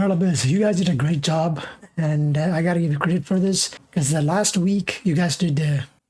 Abyss, you guys did a great job, and I gotta give you credit for this because last week you guys did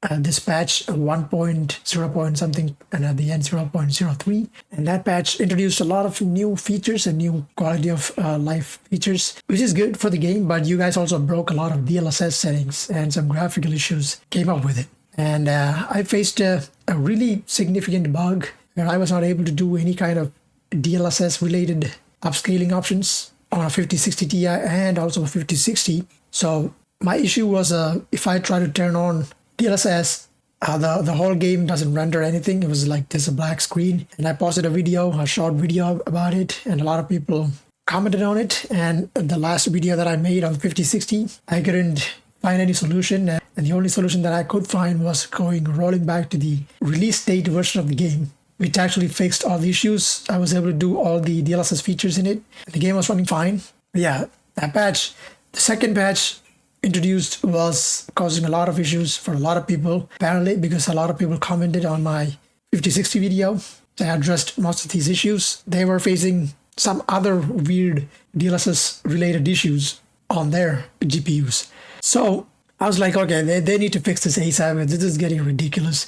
this patch 1.0 point something, and at the end 0.03, and that patch introduced a lot of new features and new quality of life features, which is good for the game. But you guys also broke a lot of DLSS settings, and some graphical issues came up with it. And I faced a really significant bug where I was not able to do any kind of DLSS related upscaling options on a 5060 Ti and also a 5060. So my issue was if I try to turn on DLSS, the whole game doesn't render anything. It was like there's a black screen. And I posted a short video about it, and a lot of people commented on it. And the last video that I made on 5060, I couldn't find any solution. And the only solution that I could find was rolling back to the release date version of the game, which actually fixed all the issues. I was able to do all the DLSS features in it. The game was running fine. But yeah, that patch, the second patch introduced, was causing a lot of issues for a lot of people, apparently, because a lot of people commented on my 5060 video. I addressed most of these issues. They were facing some other weird DLSS related issues on their GPUs. So I was like, okay, they need to fix this ASAP. This is getting ridiculous.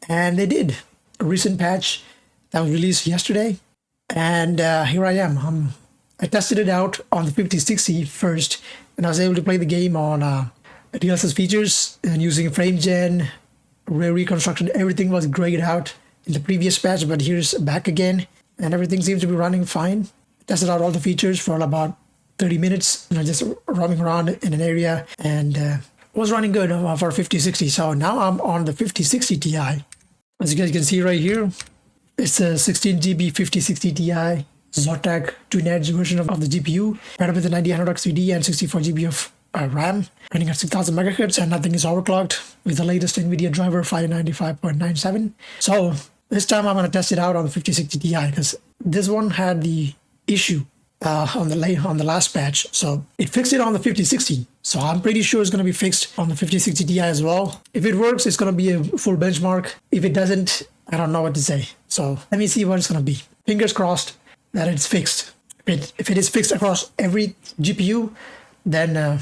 And they did. A recent patch that was released yesterday, and here I am. I tested it out on the 5060 first, and I was able to play the game on DLSS features and using frame gen, ray reconstruction. Everything was grayed out in the previous patch, but here's back again, and everything seems to be running fine. Tested out all the features for about 30 minutes, just roaming around in an area, and was running good for 5060. So now I'm on the 5060 Ti. As you guys can see right here, it's a 16GB 5060 Ti Zotac twin-edge version of the GPU, paired up with a 9800 XVD and 64GB of RAM, running at 6000 MHz, and nothing is overclocked with the latest NVIDIA driver 595.97. So this time I'm going to test it out on the 5060 Ti because this one had the issue on the last patch. So it fixed it on the 5060. So I'm pretty sure it's going to be fixed on the 5060 Ti as well. If it works, it's going to be a full benchmark. If it doesn't, I don't know what to say. So let me see what it's going to be. Fingers crossed that it's fixed. If it is fixed across every GPU, then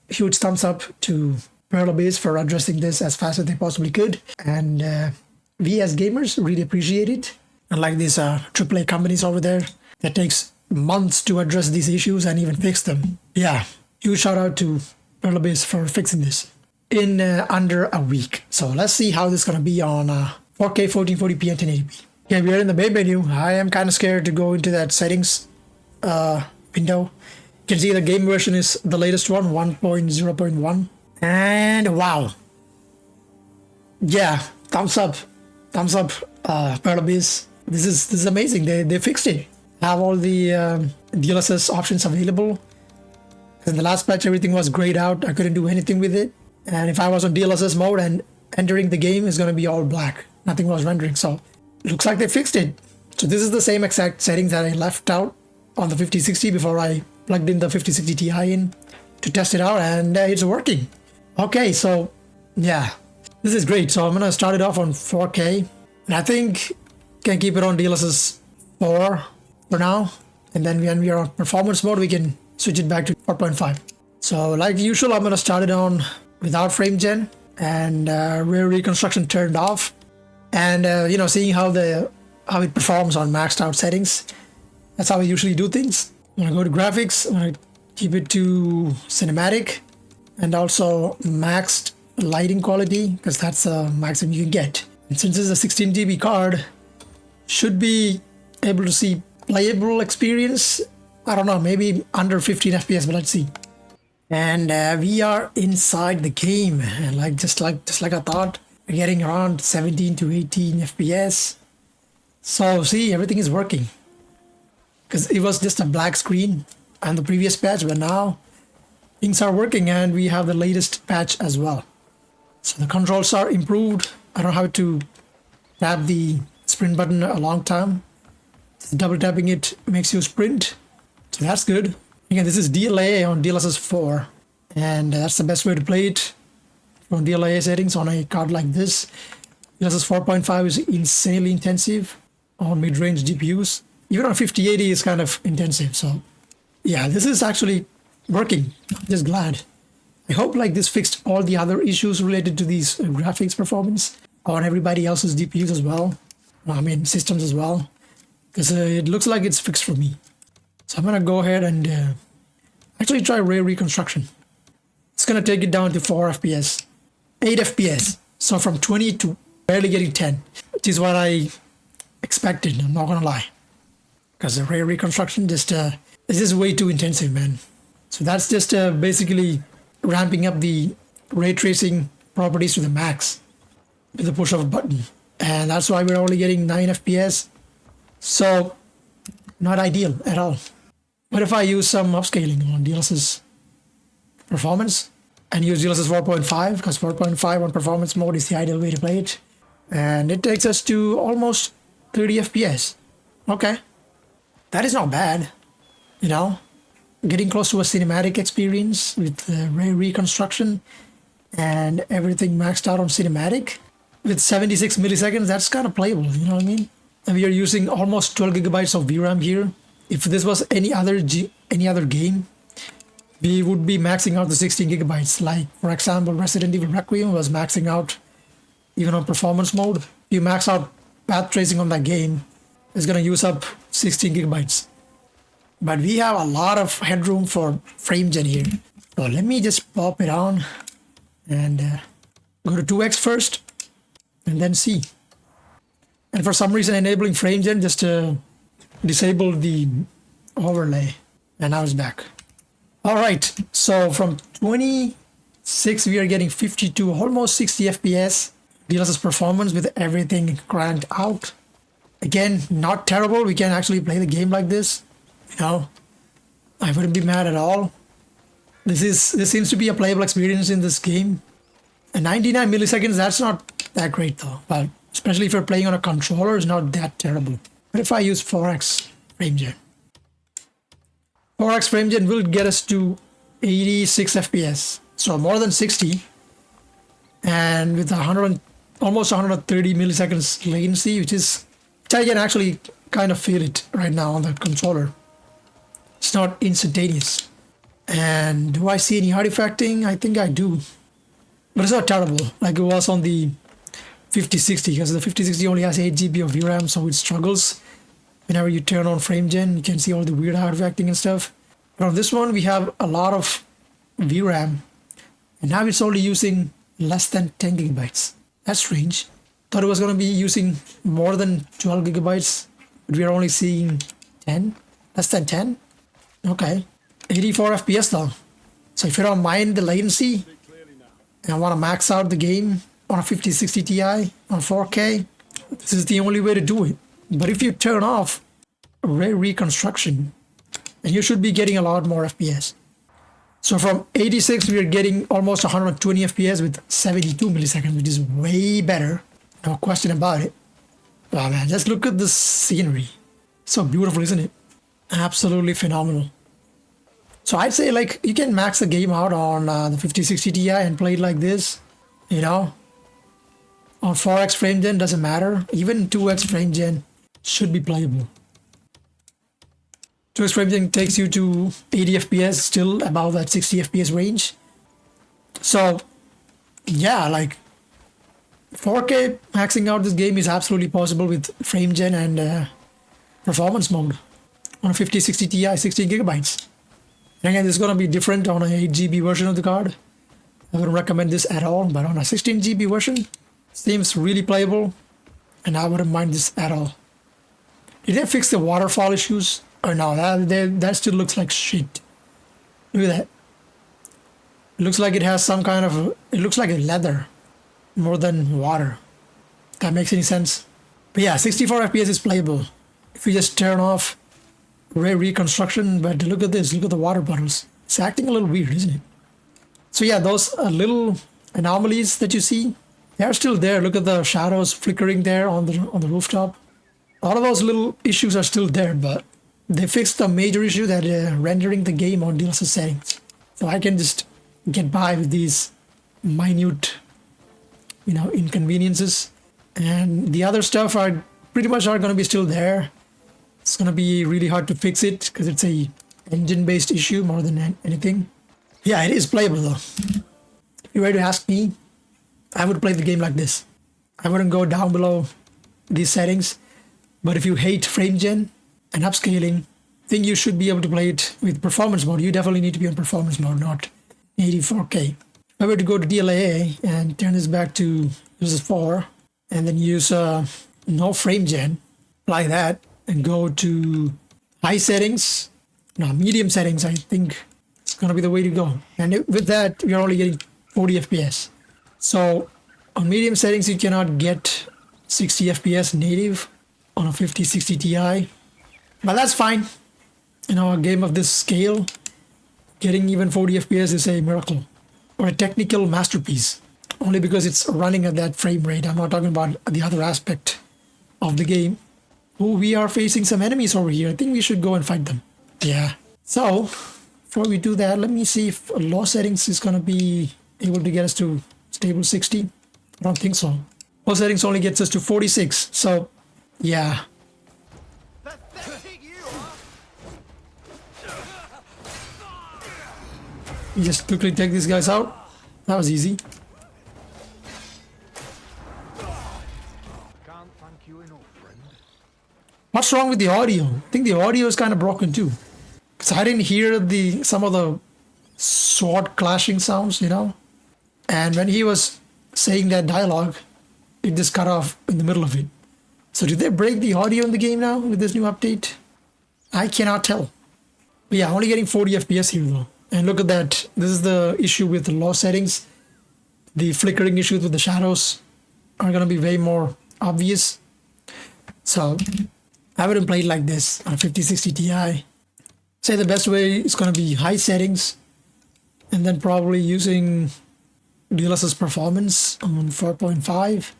huge thumbs up to PRO Base for addressing this as fast as they possibly could. And we as gamers really appreciate it. Unlike these AAA companies over there that takes months to address these issues and even fix them. Yeah, huge shout out to PRO Base for fixing this in under a week. So let's see how this is going to be on 4K 1440p and 1080p. Okay, we are in the main menu. I am kind of scared to go into that settings window. You can see the game version is the latest one, 1.0.1. And wow. Yeah, thumbs up, PRO Base. This is amazing. They fixed it. Have all the DLSS options available. In the last patch, everything was grayed out. I couldn't do anything with it. And if I was on DLSS mode and entering the game, it's going to be all black. Nothing was rendering. So it looks like they fixed it. So this is the same exact settings that I left out on the 5060 before I plugged in the 5060 Ti in to test it out, and it's working. Okay, so yeah, this is great. So I'm going to start it off on 4K, and I think can keep it on DLSS 4 for now, and then when we are on performance mode, we can switch it back to 4.5. So like usual, I'm going to start it on without frame gen and rear reconstruction turned off, and seeing how it performs on maxed out settings. That's how I usually do things. I'm going to go to graphics. I'm going to keep it to cinematic and also maxed lighting quality, because that's the maximum you can get. And since it's a 16GB card, should be able to see playable experience. I don't know, maybe under 15 FPS, but let's see. And we are inside the game, and just like I thought, we're getting around 17 to 18 FPS. So see, everything is working, because it was just a black screen on the previous patch, but now things are working, and we have the latest patch as well. So the controls are improved. I don't have to tap the sprint button a long time. Double tapping it makes you sprint, so that's good. Again, this is DLAA on DLSS 4, and that's the best way to play it from DLAA settings on a card like this. DLSS 4.5 is insanely intensive on mid-range GPUs. Even on 5080 is kind of intensive, so Yeah, this is actually working. I'm just glad. I hope like this fixed all the other issues related to these graphics performance on everybody else's DPUs as well. I mean, systems as well. Because it looks like it's fixed for me. So I'm going to go ahead and actually try ray reconstruction. It's going to take it down to 4 FPS, 8 FPS. So from 20 to barely getting 10, which is what I expected. I'm not going to lie. Because the ray reconstruction just is just way too intensive, man. So that's just basically ramping up the ray tracing properties to the max with the push of a button. And that's why we're only getting 9 FPS. So not ideal at all. But if I use some upscaling on DLSS performance and use DLSS 4.5, because 4.5 on performance mode is the ideal way to play it, and it takes us to almost 30 FPS. Okay. That is not bad, you know, getting close to a cinematic experience with ray reconstruction and everything maxed out on cinematic with 76 milliseconds. That's kind of playable, you know what I mean? And we are using almost 12 gigabytes of VRAM here. If this was any other game, we would be maxing out the 16 gigabytes. Like, for example, Resident Evil Requiem was maxing out even on performance mode. You max out path tracing on that game, it's going to use up 16 gigabytes. But we have a lot of headroom for frame gen here. So let me just pop it on and go to 2x first and then C. And for some reason, enabling frame gen just disabled the overlay, and now it's back. All right, so from 26 we are getting 52, almost 60 FPS DLSS performance with everything cranked out. Again, not terrible. We can actually play the game like this. You know, I wouldn't be mad at all. This seems to be a playable experience in this game. And 99 milliseconds, that's not that great though. But especially if you're playing on a controller, it's not that terrible. But if I use 4x frame gen, 4x frame gen will get us to 86 FPS, so more than 60, and with almost 130 milliseconds latency, which I can actually kind of feel it right now on the controller. It's not instantaneous. And do I see any artifacting? I think I do, but it's not terrible like it was on the 5060, because the 5060 only has 8 GB of VRAM, so it struggles. Whenever you turn on frame gen, you can see all the weird artifacting and stuff. But on this one, we have a lot of VRAM, and now it's only using less than 10 gigabytes. That's strange. Thought it was going to be using more than 12 gigabytes, but we are only seeing 10, less than 10. Okay, 84 FPS though. So if you don't mind the latency and want to max out the game on a 5060 Ti on 4K, this is the only way to do it. But if you turn off ray reconstruction, then you should be getting a lot more FPS. So from 86, we are getting almost 120 FPS with 72 milliseconds, which is way better. No question about it. Wow, man, just look at the scenery. So beautiful, isn't it? Absolutely phenomenal. So I'd say like you can max the game out on the 5060 Ti and play it like this, you know. On 4x frame gen, doesn't matter. Even 2x frame gen should be playable. 2x frame gen takes you to 80 FPS, still above that 60 FPS range. So yeah, like 4K maxing out this game is absolutely possible with frame gen and performance mode on a 5060 Ti 16 gigabytes. And again, this is going to be different on an 8 GB version of the card. I wouldn't recommend this at all, but on a 16 GB version, seems really playable, and I wouldn't mind this at all. Did they fix the waterfall issues? Or no, that still looks like shit. Look at that. It looks like it has some kind of, it looks like a leather more than water. If that makes any sense. But yeah, 64 FPS is playable if you just turn off ray reconstruction. But look at this, look at the water bottles. It's acting a little weird, isn't it? So yeah, those little anomalies that you see, they're still there. Look at the shadows flickering there on the rooftop. All of those little issues are still there, but they fixed the major issue that rendering the game on DLSS settings. So I can just get by with these minute, inconveniences. And the other stuff are pretty much going to be still there. It's going to be really hard to fix it because it's a engine-based issue more than anything. Yeah, it is playable though. If you were to ask me, I would play the game like this. I wouldn't go down below these settings. But if you hate frame gen and upscaling, I think you should be able to play it with performance mode. You definitely need to be on performance mode, not 84K. If I were to go to DLAA and turn this back to this is 4, and then use no frame gen, apply that, and go to high settings, no, medium settings, I think it's going to be the way to go. And with that, you're only getting 40 FPS. So on medium settings, you cannot get 60 FPS native on a 5060 Ti, but that's fine. You know, a game of this scale, getting even 40 FPS is a miracle or a technical masterpiece, only because it's running at that frame rate. I'm not talking about the other aspect of the game. Oh, we are facing some enemies over here. I think we should go and fight them. Yeah. So before we do that, let me see if low settings is going to be able to get us to stable 60. I don't think so. Low settings only gets us to 46. So yeah. You just quickly take these guys out. That was easy. What's wrong with the audio? I think the audio is kind of broken too. Because I didn't hear some of the sword clashing sounds, you know? And when he was saying that dialogue, it just cut off in the middle of it. So did they break the audio in the game now with this new update? I cannot tell. But yeah, only getting 40 FPS here though. And look at that. This is the issue with the low settings. The flickering issues with the shadows are going to be way more obvious. So I wouldn't play it like this on a 5060 Ti. Say the best way is going to be high settings and then probably using DLSS performance on 4.5.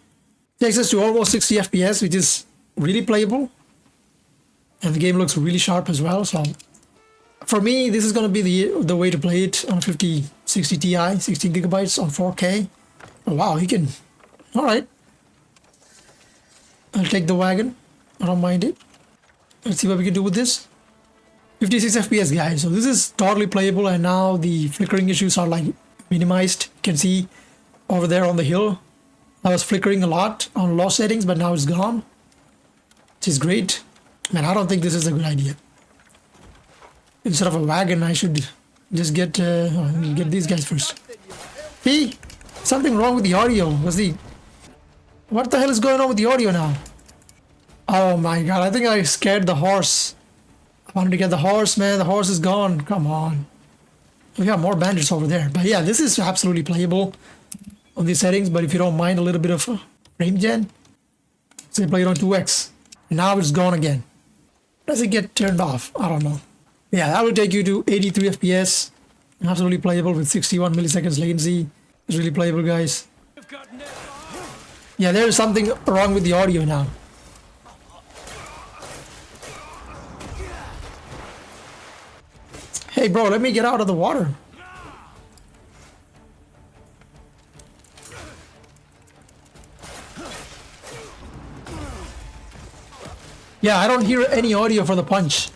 Takes us to almost 60 FPS, which is really playable. And the game looks really sharp as well. So for me, this is going to be the way to play it on a 5060 Ti, 16GB on 4K. Oh, wow, he can... Alright. I'll take the wagon. I don't mind it. Let's see what we can do with this. 56 FPS, guys. So this is totally playable, and now the flickering issues are like minimized. You can see over there on the hill. I was flickering a lot on low settings, but now it's gone. Which is great. Man, I don't think this is a good idea. Instead of a wagon, I should just get these guys first. Hey, something wrong with the audio. What the hell is going on with the audio now? Oh my god, I think I scared the horse. I wanted to get the horse, man. The horse is gone. Come on. We got more bandits over there. But yeah, this is absolutely playable on these settings. But if you don't mind a little bit of frame gen, say play it on 2x. And now it's gone again. Does it get turned off? I don't know. Yeah, that will take you to 83 FPS. Absolutely playable with 61 milliseconds latency. It's really playable, guys. Yeah, there is something wrong with the audio now. Hey bro, let me get out of the water. Yeah, I don't hear any audio for the punch.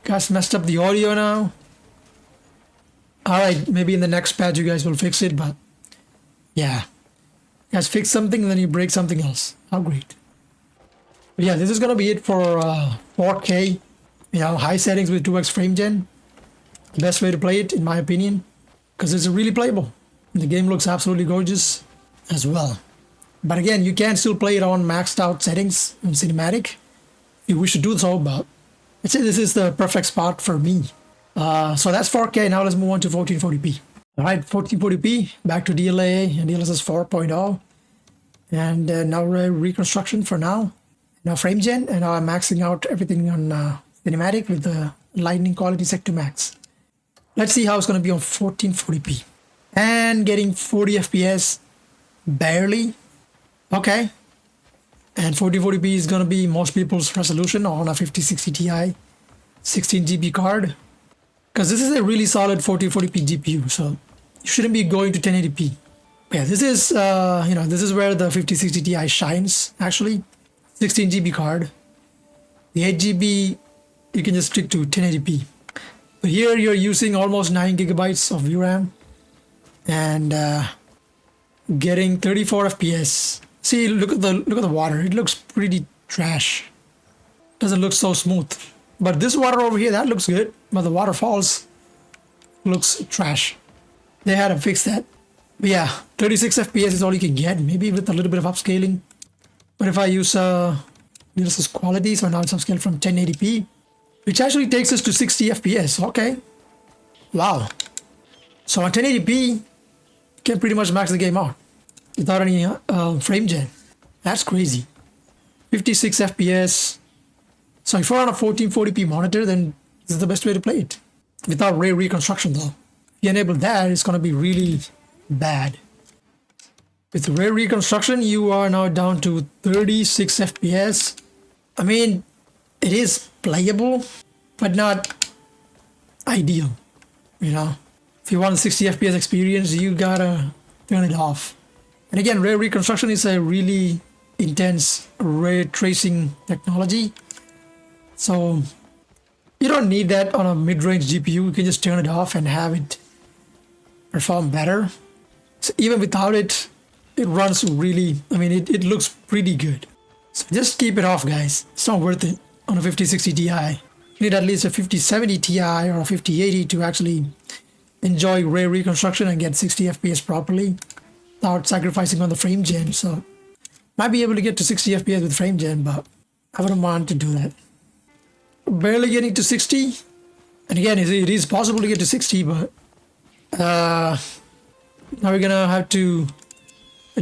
Guys messed up the audio now. Alright, maybe in the next patch you guys will fix it, but yeah. You guys fix something and then you break something else. How great. But yeah, this is gonna be it for 4K. You know, high settings with 2x frame gen. The best way to play it, in my opinion, because it's really playable. The game looks absolutely gorgeous as well. But again, you can still play it on maxed out settings in cinematic. You wish to do so, but I'd say this is the perfect spot for me. So that's 4K. Now let's move on to 1440p. All right, 1440p, back to DLAA and DLSS 4.0. And now reconstruction for now. Now frame gen, and now I'm maxing out everything on cinematic with the lightning quality set to max. Let's see how it's going to be on 1440p. And getting 40 FPS, barely. Okay. And 1440p is going to be most people's resolution on a 5060 Ti 16GB card. Because this is a really solid 1440p GPU, so you shouldn't be going to 1080p. Yeah, this is, this is where the 5060 Ti shines, actually. 16GB card. The 8GB you can just stick to 1080p. But here you're using almost 9 gigabytes of VRAM and getting 34 FPS. See, look at the water. It looks pretty trash. Doesn't look so smooth. But this water over here, that looks good. But the waterfalls looks trash. They had to fix that. But yeah, 36 FPS is all you can get. Maybe with a little bit of upscaling. But if I use DLSS quality, so now it's upscaled from 1080p, which actually takes us to 60 FPS. Okay. Wow. So on 1080p, you can pretty much max the game out without any frame gen. That's crazy. 56 FPS. So if you're on a 1440p monitor, then this is the best way to play it. Without ray reconstruction though. If you enable that, it's going to be really bad. With ray reconstruction, you are now down to 36 FPS. I mean, it is playable, but not ideal. You know, if you want a 60 FPS experience, you gotta turn it off. And again, ray reconstruction is a really intense ray tracing technology. So you don't need that on a mid-range GPU. You can just turn it off and have it perform better. So even without it, it runs really, I mean, it looks pretty good. So just keep it off, guys. It's not worth it on a 5060 Ti. You need at least a 5070 Ti or a 5080 to actually enjoy ray reconstruction and get 60 FPS properly without sacrificing on the frame gen. So might be able to get to 60 FPS with frame gen, but I wouldn't want to do that. Barely getting to 60. And again, it is possible to get to 60, but now we're gonna have to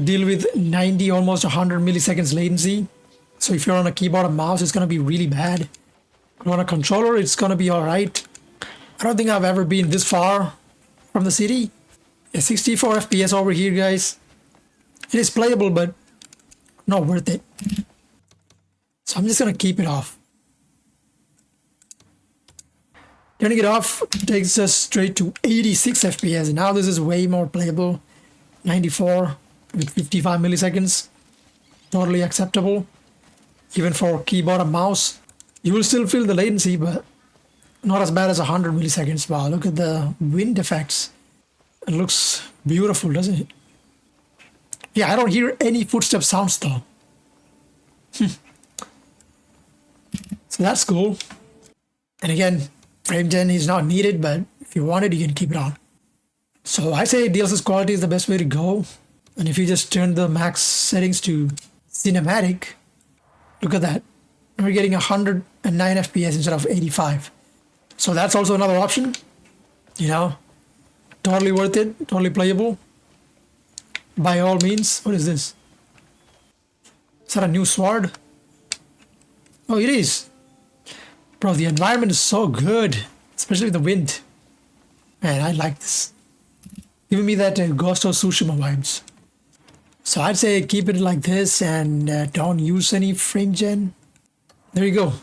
deal with 90, almost 100 milliseconds latency. So if you're on a keyboard and mouse, it's gonna be really bad. On a controller, it's gonna be alright. I don't think I've ever been this far from the city. Yeah, 64 FPS over here, guys. It is playable, but not worth it. So I'm just gonna keep it off. Turning it off takes us straight to 86 FPS. And now this is way more playable. 94 with 55 milliseconds. Totally acceptable. Even for keyboard and mouse. You will still feel the latency, but not as bad as 100 milliseconds. Wow, look at the wind effects. It looks beautiful, doesn't it? Yeah, I don't hear any footstep sounds though. So that's cool. And again, frame gen is not needed, but if you want it, you can keep it on. So I say DLSS quality is the best way to go. And if you just turn the max settings to cinematic, look at that. We're getting 109 FPS instead of 85. So that's also another option. You know, totally worth it, totally playable. By all means. What is this? Is that a new sword? Oh, it is. Bro, the environment is so good, especially with the wind. Man, I like this. Giving me that Ghost of Tsushima vibes. So I'd say keep it like this and don't use any frame gen. There you go,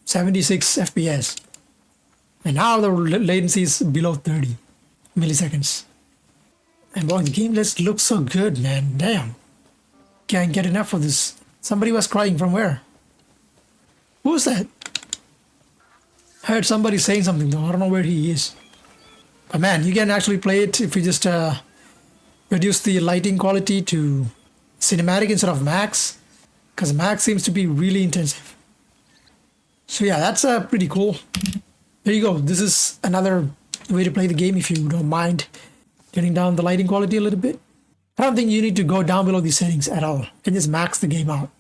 76 FPS. And now the latency is below 30 milliseconds. And boy, the game just looks so good, man. Damn. Can't get enough of this. Somebody was crying from where? Who was that? I heard somebody saying something though. I don't know where he is. But man, you can actually play it if you just reduce the lighting quality to cinematic instead of max. Because max seems to be really intensive. So yeah, that's pretty cool. There you go. This is another way to play the game if you don't mind turning down the lighting quality a little bit. I don't think you need to go down below these settings at all. You can just max the game out.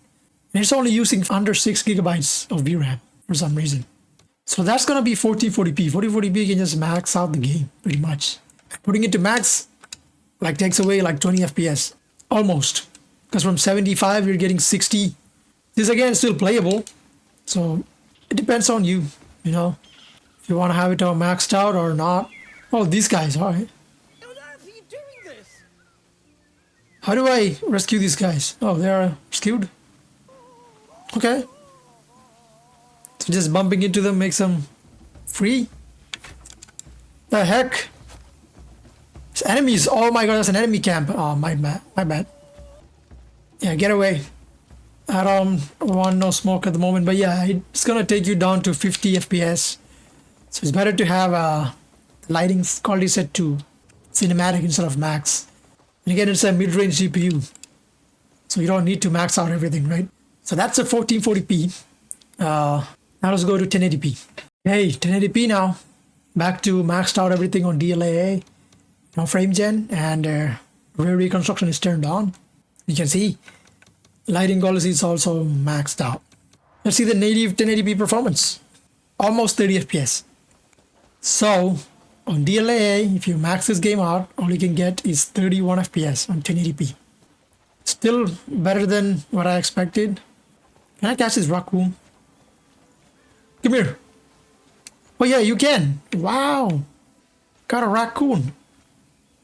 And it's only using under 6 gigabytes of VRAM for some reason. So that's going to be 1440p. 1440p, you can just max out the game pretty much. Putting it to max like takes away like 20 FPS. Almost. Because from 75, you're getting 60. This again is still playable. So it depends on you, you know. If you want to have it all maxed out or not. Oh, these guys, alright. How do I rescue these guys? Oh, they are rescued? Okay. So just bumping into them makes them free? The heck? It's enemies. Oh my god, that's an enemy camp. Oh, my bad. My bad. Yeah, get away. I don't want no smoke at the moment, but yeah, it's gonna take you down to 50 FPS. So it's better to have a lighting quality set to cinematic instead of max. And again, it's a mid-range GPU, so you don't need to max out everything, right? So that's a 1440p. Now let's go to 1080p. Hey, 1080p now. Back to maxed out everything on DLAA, no frame gen, and rear reconstruction is turned on. You can see lighting quality is also maxed out. Let's see the native 1080p performance. Almost 30 FPS. So on DLAA, if you max this game out, all you can get is 31 FPS on 1080p. Still better than what I expected. Can I catch this raccoon? Come here. Oh yeah, you can. Wow. Got a raccoon.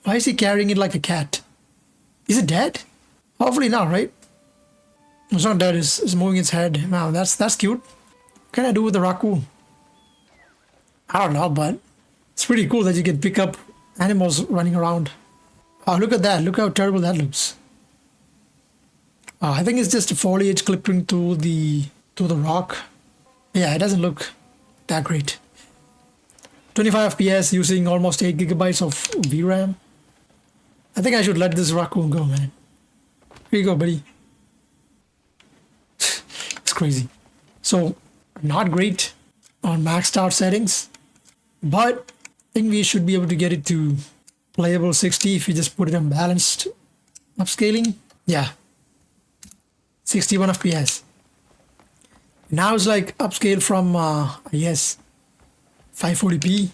Why is he carrying it like a cat? Is it dead? Hopefully not, right? It's not dead, it's moving its head. Wow, that's cute. What can I do with the raccoon? I don't know, but it's pretty cool that you can pick up animals running around. Oh, look at that. Look how terrible that looks. I think it's just foliage clipping through the rock. Yeah, it doesn't look that great. 25 FPS using almost 8 gigabytes of VRAM. I think I should let this raccoon go, man. Here you go, buddy. It's crazy. So, not great on maxed out settings, but I think we should be able to get it to playable 60 if you just put it on balanced upscaling. Yeah. 61 FPS. Now it's like upscale from, yes, 540p.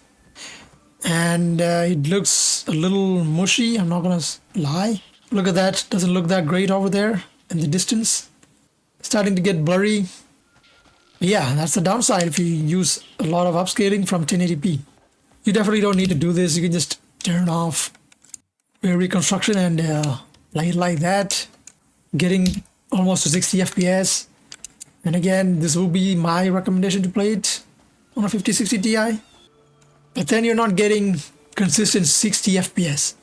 And it looks a little mushy, I'm not gonna lie. Look at that, doesn't look that great over there in the distance. Starting to get blurry. Yeah, that's the downside if you use a lot of upscaling from 1080p. You definitely don't need to do this. You can just turn off rear reconstruction and play it like that, getting almost to 60 FPS. And again, this will be my recommendation to play it on a 5060 Ti. But then you're not getting consistent 60 FPS.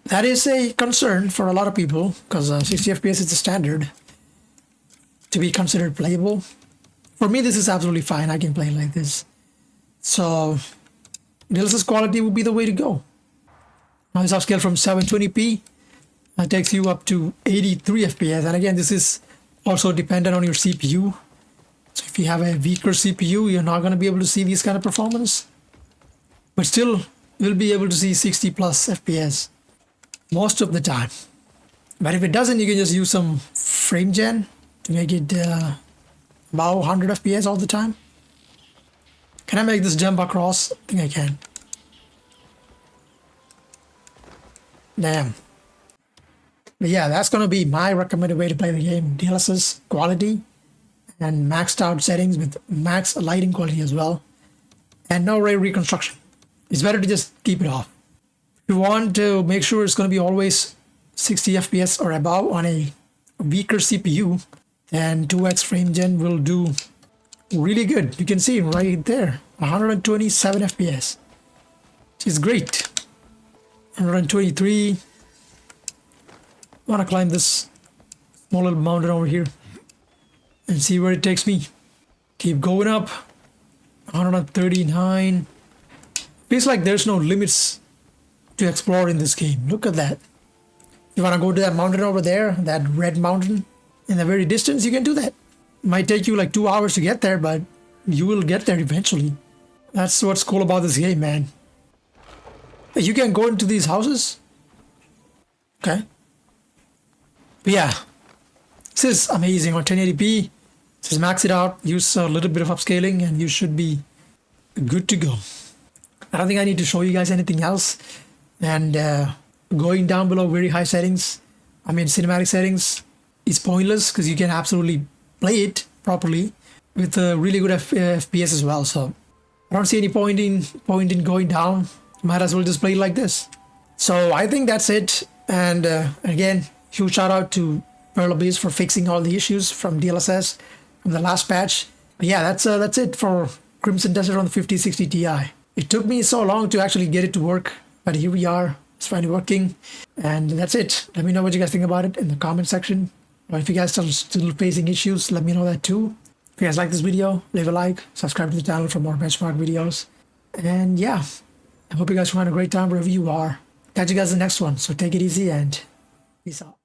That is a concern for a lot of people because 60 FPS is the standard to be considered playable. For me, this is absolutely fine. I can play like this. So DLSS quality would be the way to go. Now it's upscaled from 720p. That takes you up to 83 FPS. And again, this is also dependent on your CPU. So if you have a weaker CPU, you're not going to be able to see these kind of performance. But still, you'll be able to see 60 plus FPS most of the time. But if it doesn't, you can just use some frame gen to make it about 100 FPS all the time. Can I make this jump across? I think I can. Damn. But yeah, that's going to be my recommended way to play the game. DLSS quality and maxed out settings with max lighting quality as well. And no rear reconstruction. It's better to just keep it off. If you want to make sure it's going to be always 60 FPS or above on a weaker CPU, then 2x frame gen will do really good. You can see right there, 127 FPS. Which is great. 123. I want to climb this small little mountain over here and see where it takes me. Keep going up. 139. Feels like there's no limits to explore in this game. Look at that. You want to go to that mountain over there, that red mountain in the very distance, you can do that. It might take you like 2 hours to get there, but you will get there eventually. That's what's cool about this game, man. You can go into these houses. Okay. But yeah, this is amazing on 1080p. Just max it out, use a little bit of upscaling, and you should be good to go. I don't think I need to show you guys anything else. And going down below very high settings, I mean cinematic settings, is pointless because you can absolutely play it properly with a really good FPS as well. So I don't see any point in going down. Might as well just play it like this. So I think that's it. And again, huge shout out to PRO for fixing all the issues from DLSS from the last patch. But yeah, that's it for Crimson Desert on the 5060 Ti. It took me so long to actually get it to work, but here we are. It's finally working. And that's it. Let me know what you guys think about it in the comment section. Or if you guys are still facing issues, let me know that too. If you guys like this video, leave a like, subscribe to the channel for more benchmark videos. And yeah, I hope you guys find a great time wherever you are. Catch you guys in the next one. So take it easy and peace out.